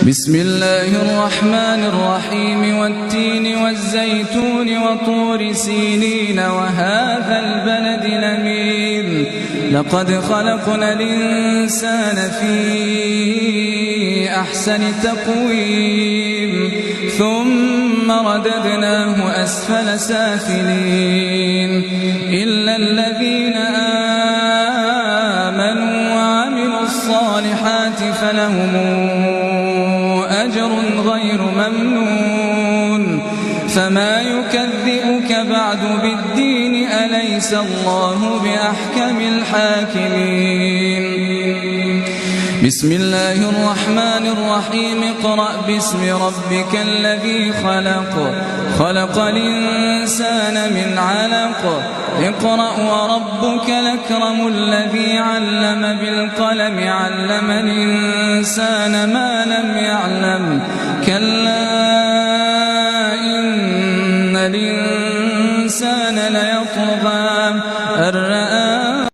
بسم الله الرحمن الرحيم والتين والزيتون وطور سينين وهذا البلد الأمين لقد خلقنا الإنسان في أحسن تقويم ثم رددناه أسفل سافلين إلا الذين آمنوا وعملوا الصالحات فلهم أجر غير ممنون فما يكذبك بعد بالدين أليس الله بأحكم الحاكمين بسم الله الرحمن الرحيم اقرأ باسم ربك الذي خلق خلق الإنسان من علق اقرأ وربك الأكرم الذي علم بالقلم علم الإنسان ما لم يعلم كلا إن الإنسان ليطغى أن رآه